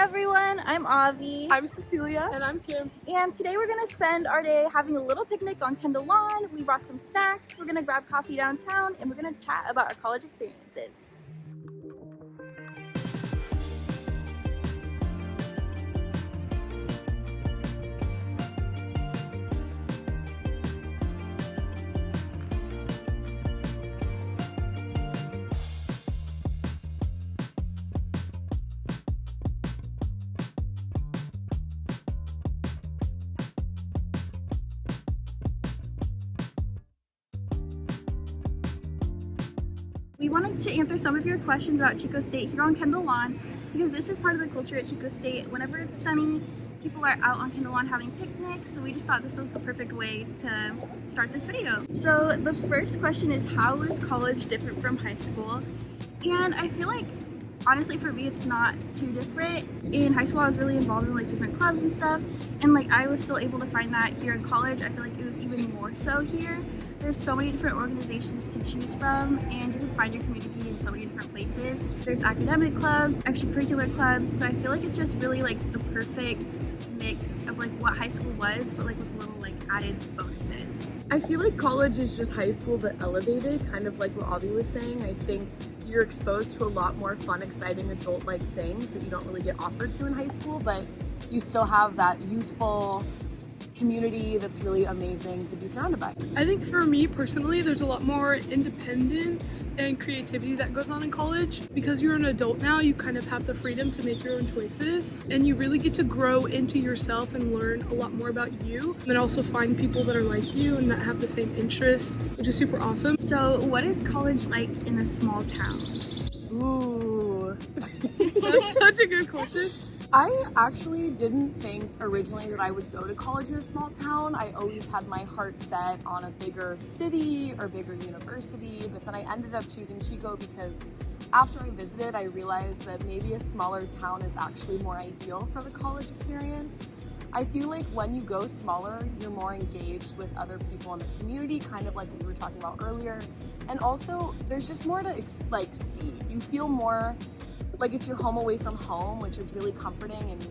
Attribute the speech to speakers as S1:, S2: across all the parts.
S1: everyone, I'm Avi.
S2: I'm Cecilia. And I'm Kim.
S1: And today we're gonna spend our day having a little picnic on Kendall Lawn. We brought some snacks, we're gonna grab coffee downtown, and we're gonna chat about our college experiences. We wanted to answer some of your questions about Chico State here on Kendall Lawn because this is part of the culture at Chico State. Whenever it's sunny, people are out on Kendall Lawn having picnics, so we just thought this was the perfect way to start this video. So the first question is, how is college different from high school? And I feel like, honestly, for me, it's not too different. In high school, I was really involved in like different clubs and stuff, and like I was still able to find that here in college. I feel like it was even more so here. There's so many different organizations to choose from, and you can find your community in so many different places. There's academic clubs, extracurricular clubs, so I feel like it's just really like the perfect mix of like what high school was, but like with little like added bonuses.
S2: I feel like college is just high school but elevated, kind of like what Avi was saying. I think you're exposed to a lot more fun, exciting adult-like things that you don't really get offered to in high school, but you still have that youthful community that's really amazing to be surrounded by.
S3: I think for me personally, there's a lot more independence and creativity that goes on in college. Because you're an adult now, you kind of have the freedom to make your own choices, and you really get to grow into yourself and learn a lot more about you, and then also find people that are like you and that have the same interests, which is super awesome.
S1: So what is college like in a small town?
S2: Ooh.
S3: That's such a good question.
S2: I actually didn't think originally that I would go to college in a small town. I always had my heart set on a bigger city or bigger university, but then I ended up choosing Chico because after I visited, I realized that maybe a smaller town is actually more ideal for the college experience. I feel like when you go smaller, you're more engaged with other people in the community, kind of like we were talking about earlier. And also, there's just more to see. You feel more like it's your home away from home, which is really comforting, and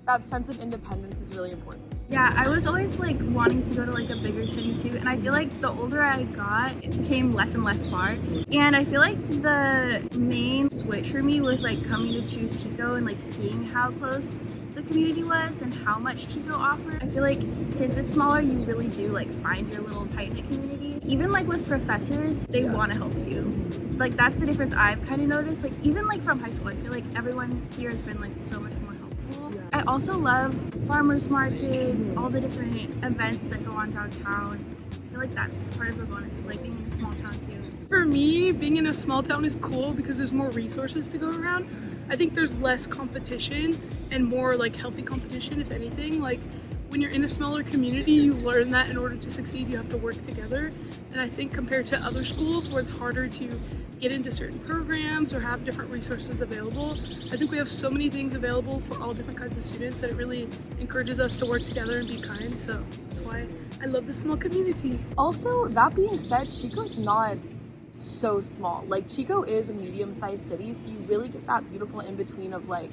S2: that sense of independence is really important.
S1: Yeah, I was always like wanting to go to like a bigger city too, and I feel like the older I got, it became less and less far. And I feel like the main switch for me was like coming to choose Chico and like seeing how close the community was and how much Chico offered. I feel like since it's smaller, you really do like find your little tight-knit community. Even like with professors, they want to help you. Like that's the difference I've kind of noticed. Like even like from high school, I feel like everyone here has been like so much more helpful. I also love farmers markets, all the different events that go on downtown. I feel like that's part of the bonus of like being in a small town too.
S3: For me, being in a small town is cool because there's more resources to go around. I think there's less competition and more like healthy competition, if anything. Like when you're in a smaller community, you learn that in order to succeed, you have to work together. And I think compared to other schools where it's harder to get into certain programs or have different resources available, I think we have so many things available for all different kinds of students that it really encourages us to work together and be kind. So that's why I love this small community.
S2: Also, that being said, Chico's not so small. Like Chico is a medium-sized city, so you really get that beautiful in-between of like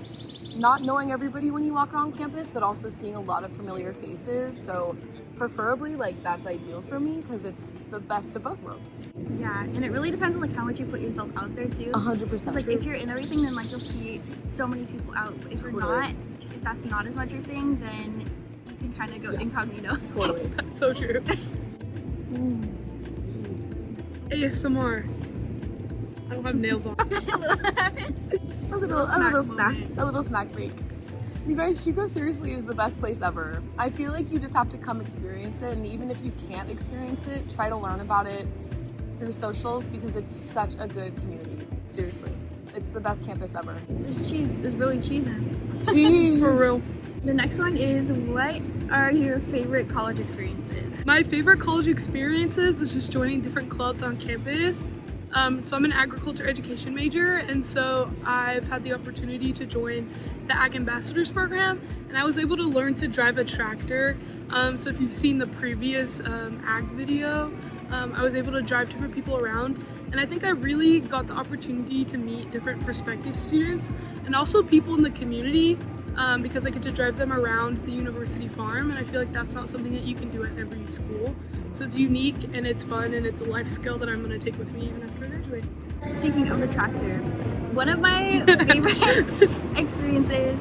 S2: not knowing everybody when you walk around campus, but also seeing a lot of familiar faces. So preferably like that's ideal for me because it's the best of both worlds.
S1: Yeah, and it really depends on like how much you put yourself out there too.
S2: 100%.
S1: Like if you're in everything, then like you'll see so many people out. But if you're not, if that's not as much your thing, then you can kind of go incognito.
S2: Totally.
S3: That's so true. ASMR. I don't have nails on.
S2: a little snack break. You guys, Chico seriously is the best place ever. I feel like you just have to come experience it, and even if you can't experience it, try to learn about it through socials because it's such a good community. Seriously, it's the best campus ever.
S1: This cheese is really cheesing.
S2: Cheese.
S3: For real.
S1: The next one is, what are your favorite college experiences?
S3: My favorite college experiences is just joining different clubs on campus. So I'm an agriculture education major, and so I've had the opportunity to join the Ag Ambassadors program, and I was able to learn to drive a tractor. So if you've seen the previous ag video, I was able to drive different people around, and I think I really got the opportunity to meet different prospective students and also people in the community, because I get to drive them around the university farm, and I feel like that's not something that you can do at every school. So it's unique and it's fun and it's a life skill that I'm going to take with me even after I graduate.
S1: Speaking of the tractor, one of my favorite experiences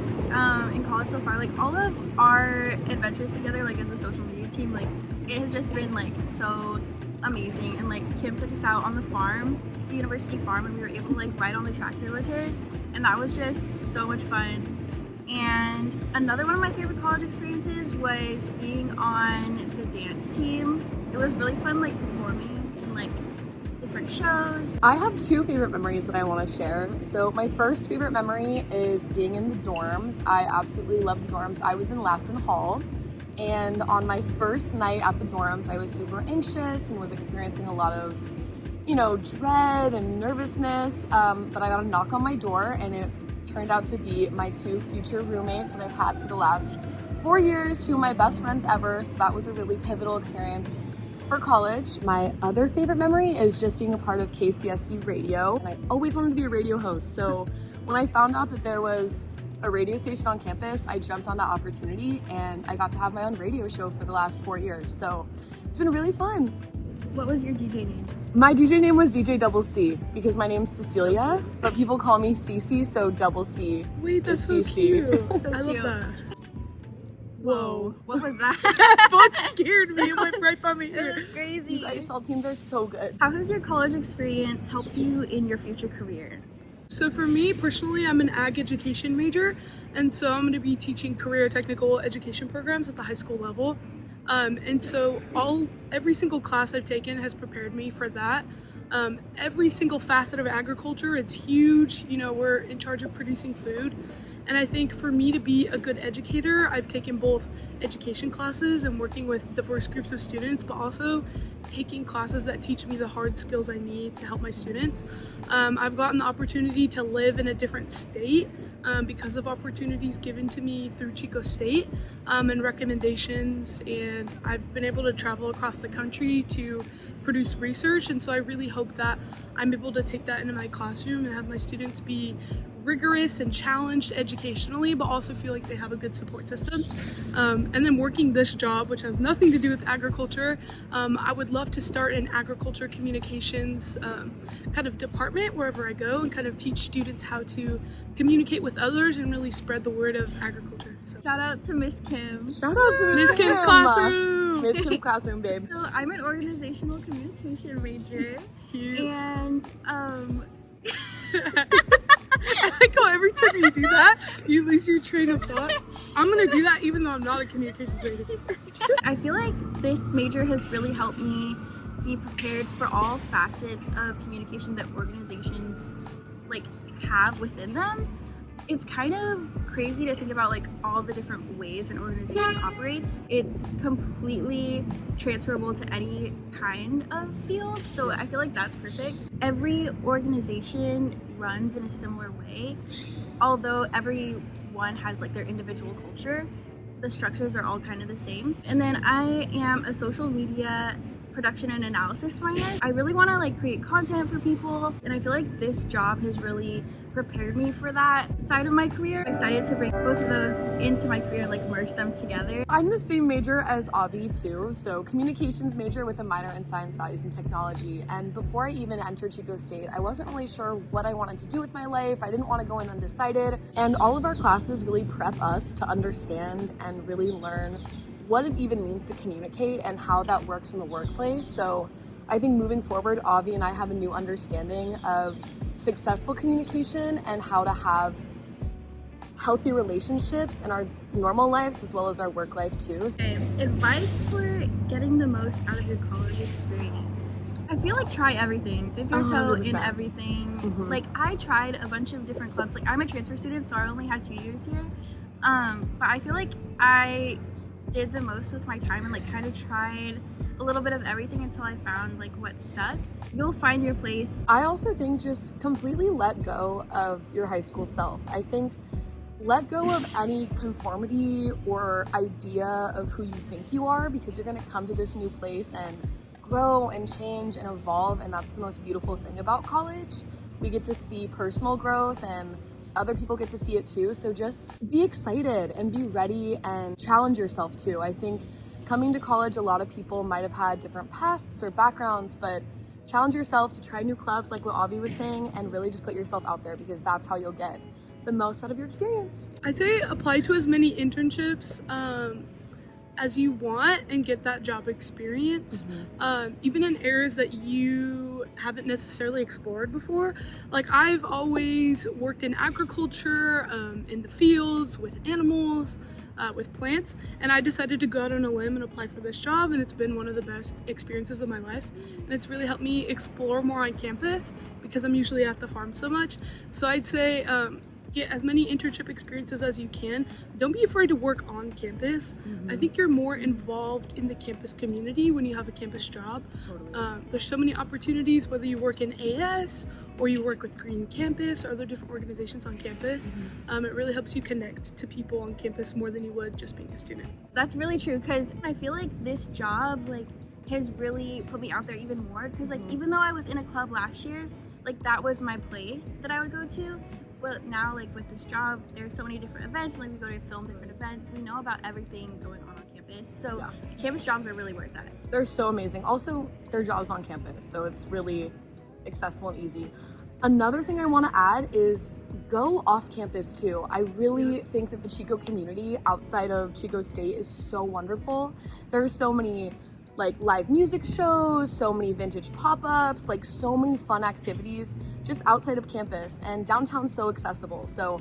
S1: in college so far, like all of our adventures together, like as a social media team, like it has just been like so amazing. And like Kim took us out on the farm, the university farm, and we were able to like ride on the tractor with her, and that was just so much fun. And another one of my favorite college experiences was being on the dance team. It was really fun, like performing in like different shows.
S2: I have two favorite memories that I want to share. So my first favorite memory is being in the dorms. I absolutely love the dorms. I was in Laston Hall, and on my first night at the dorms, I was super anxious and was experiencing a lot of, dread and nervousness. But I got a knock on my door, and it turned out to be my two future roommates that I've had for the last 4 years, two of my best friends ever. So that was a really pivotal experience for college. My other favorite memory is just being a part of KCSU radio. And I always wanted to be a radio host. So when I found out that there was a radio station on campus, I jumped on that opportunity and I got to have my own radio show for the last 4 years. So it's been really fun.
S1: What was your DJ name?
S2: My DJ name was DJ Double C because my name's Cecilia, but people call me Cece, so Double C.
S3: Wait, that's so
S2: CC.
S3: cute.
S1: So
S3: I love
S1: cute.
S3: that. Whoa.
S1: What was that?
S3: Both scared me. It went right by my
S1: It
S3: ear.
S1: was crazy.
S2: You guys, saltines are so good.
S1: How has your college experience helped you in your future career?
S3: So for me personally, I'm an ag education major, and so I'm going to be teaching career technical education programs at the high school level. And so every single class I've taken has prepared me for that. Every single facet of agriculture, it's huge. We're in charge of producing food. And I think for me to be a good educator, I've taken both education classes and working with diverse groups of students, but also taking classes that teach me the hard skills I need to help my students. I've gotten the opportunity to live in a different state because of opportunities given to me through Chico State and recommendations, and I've been able to travel across the country to produce research, and so I really hope that I'm able to take that into my classroom and have my students be rigorous and challenged educationally, but also feel like they have a good support system. And then working this job, which has nothing to do with agriculture, I would love to start an agriculture communications kind of department wherever I go and kind of teach students how to communicate with others and really spread the word of agriculture. So.
S1: Shout out to Miss Kim.
S2: Shout out to
S3: Miss Kim's classroom!
S2: Miss Kim's classroom, babe.
S1: So I'm an organizational communication major,
S3: Cute.
S1: and
S3: I like how every time you do that, you lose your train of thought. I'm gonna do that even though I'm not a communications major.
S1: I feel like this major has really helped me be prepared for all facets of communication that organizations like have within them. It's kind of crazy to think about like all the different ways an organization operates. It's completely transferable to any kind of field, so I feel like that's perfect. Every organization runs in a similar way, although everyone has like their individual culture. The structures are all kind of the same. And then I am a social media production and analysis minor. I really want to like create content for people, and I feel like this job has really prepared me for that side of my career. I'm excited to bring both of those into my career, like merge them together.
S2: I'm the same major as Avi too, so communications major with a minor in science, values, and technology. And before I even entered Chico State, I wasn't really sure what I wanted to do with my life. I didn't want to go in undecided. And all of our classes really prep us to understand and really learn what it even means to communicate and how that works in the workplace. So I think moving forward, Avi and I have a new understanding of successful communication and how to have healthy relationships in our normal lives as well as our work life too.
S1: Okay, advice for getting the most out of your college experience. I feel like try everything. Dip your toe in
S2: 100%.
S1: everything.
S2: Mhm.
S1: Like I tried a bunch of different clubs. Like I'm a transfer student, so I only had 2 years here. But I feel like I did the most with my time and like kind of tried a little bit of everything until I found like what stuck. You'll find your place.
S2: I also think just completely let go of your high school self. I think let go of any conformity or idea of who you think you are, because you're going to come to this new place and grow and change and evolve, and that's the most beautiful thing about college. We get to see personal growth and other people get to see it too. So just be excited and be ready and challenge yourself too. I think coming to college, a lot of people might have had different pasts or backgrounds, but challenge yourself to try new clubs like what Avi was saying, and really just put yourself out there, because that's how you'll get the most out of your experience.
S3: I'd say apply to as many internships as you want and get that job experience, even in areas that you haven't necessarily explored before. Like, I've always worked in agriculture, in the fields, with animals, with plants, and I decided to go out on a limb and apply for this job, and it's been one of the best experiences of my life, and it's really helped me explore more on campus because I'm usually at the farm so much. So I'd say get as many internship experiences as you can. Don't be afraid to work on campus. I think you're more involved in the campus community when you have a campus job. There's so many opportunities, whether you work in AS or you work with Green Campus or other different organizations on campus. It really helps you connect to people on campus more than you would just being a student.
S1: That's really true, because I feel like this job has really put me out there even more, because even though I was in a club last year, that was my place that I would go to. But now, with this job, there's so many different events. We go to film different events. We know about everything going on campus. So campus jobs are really where it's at.
S2: They're so amazing. Also, their jobs on campus, so it's really accessible and easy. Another thing I want to add is go off campus too. I really think that the Chico community outside of Chico State is so wonderful. There are so many live music shows, so many vintage pop-ups, so many fun activities just outside of campus, and downtown's so accessible. So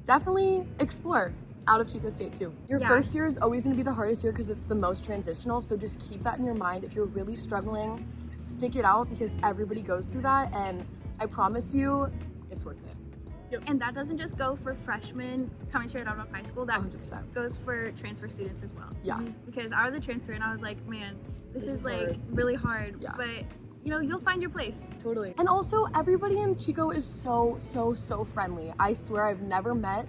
S2: definitely explore out of Chico State too. Your first year is always going to be the hardest year because it's the most transitional, so just keep that in your mind. If you're really struggling, stick it out, because everybody goes through that, and I promise you it's worth it.
S1: And that doesn't just go for freshmen coming straight out of high school, that
S2: 100%.
S1: goes for transfer students as well. Because I was a transfer and I was like, man, this is hard. Really hard, but you'll find your place.
S2: Totally. And also, everybody in Chico is so friendly. I swear I've never met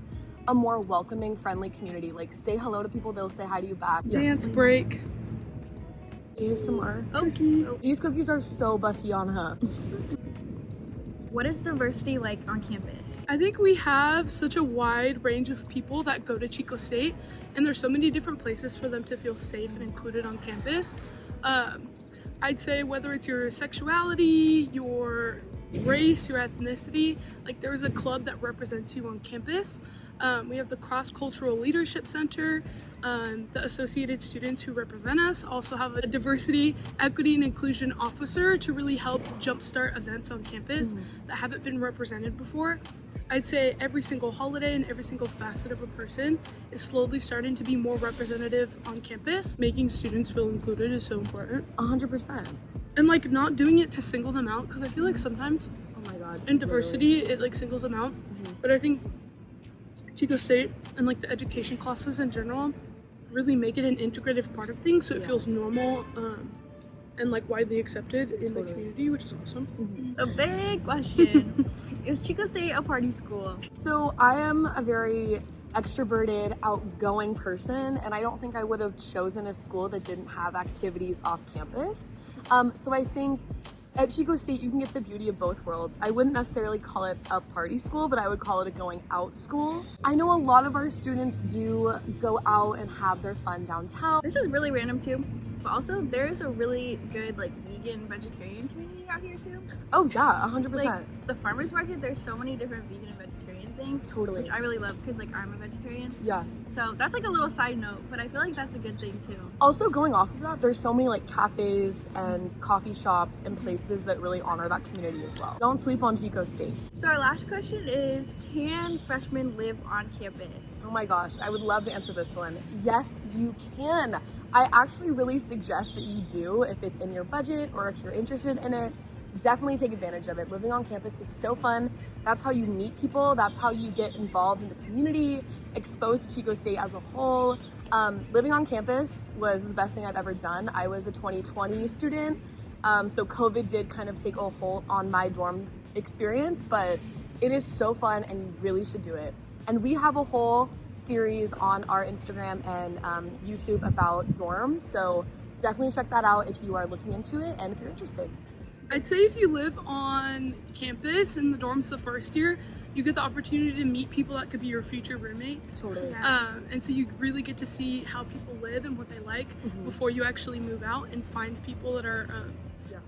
S2: a more welcoming, friendly community. Say hello to people, they'll say hi to you back.
S3: Dance break.
S2: ASMR.
S1: Okay.
S2: These cookies are so Bastiana.
S1: What is diversity like on campus?
S3: I think we have such a wide range of people that go to Chico State, and there's so many different places for them to feel safe and included on campus. I'd say whether it's your sexuality, your race, your ethnicity, there's a club that represents you on campus. We have the Cross-Cultural Leadership Center. The associated students who represent us also have a diversity, equity, and inclusion officer to really help jumpstart events on campus that haven't been represented before. I'd say every single holiday and every single facet of a person is slowly starting to be more representative on campus. Making students feel included is so important.
S2: 100%.
S3: And not doing it to single them out, because I feel like sometimes in diversity it singles them out. But I think Chico State and the education classes in general really make it an integrative part of things, so it feels normal and widely accepted in the community, which is awesome.
S1: A big question. Is Chico State a party school?
S2: So I am a very extroverted, outgoing person, and I don't think I would have chosen a school that didn't have activities off campus. So I think at Chico State, you can get the beauty of both worlds. I wouldn't necessarily call it a party school, but I would call it a going out school. I know a lot of our students do go out and have their fun downtown.
S1: This is really random too, but also there's a really good vegan, vegetarian community out here too.
S2: Oh yeah, 100%.
S1: The farmers market, there's so many different vegan and vegetarian things.
S2: Totally.
S1: Which I really love, because I'm a vegetarian.
S2: Yeah.
S1: So that's a little side note, but I feel like that's a good thing too.
S2: Also, going off of that, there's so many cafes and coffee shops and places that really honor that community as well. Don't sleep on Chico State.
S1: So our last question is, can freshmen live on campus?
S2: Oh my gosh, I would love to answer this one. Yes, you can. I actually really suggest that you do if it's in your budget or if you're interested in it. Definitely take advantage of it. Living on campus is so fun. That's how you meet people. That's how you get involved in the community, exposed to Chico State as a whole. Living on campus was the best thing I've ever done. I was a 2020 student, so COVID did kind of take a hold on my dorm experience, but it is so fun and you really should do it. And we have a whole series on our Instagram and YouTube about dorms, so definitely check that out if you are looking into it and if you're interested.
S3: I'd say if you live on campus in the dorms the first year, you get the opportunity to meet people that could be your future roommates.
S2: Totally.
S3: And so you really get to see how people live and what they like before you actually move out and find people that are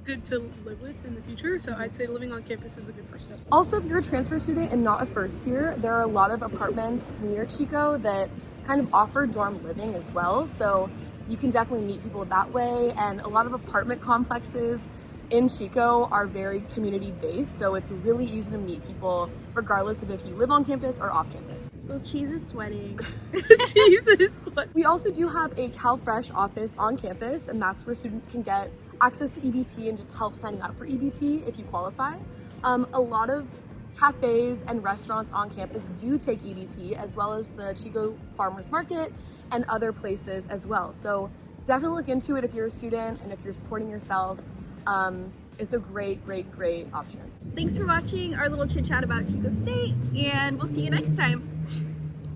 S3: good to live with in the future. So I'd say living on campus is a good first step.
S2: Also, if you're a transfer student and not a first year, there are a lot of apartments near Chico that kind of offer dorm living as well. So you can definitely meet people that way. And a lot of apartment complexes in Chico are very community based. So it's really easy to meet people regardless of if you live on campus or off campus.
S1: Well, cheese is sweating.
S3: Jesus.
S2: We also do have a CalFresh office on campus, and that's where students can get access to EBT and just help signing up for EBT if you qualify. A lot of cafes and restaurants on campus do take EBT, as well as the Chico Farmers Market and other places as well. So definitely look into it if you're a student and if you're supporting yourself. It's a great option.
S1: Thanks for watching our little chit chat about Chico State, and we'll see you next time.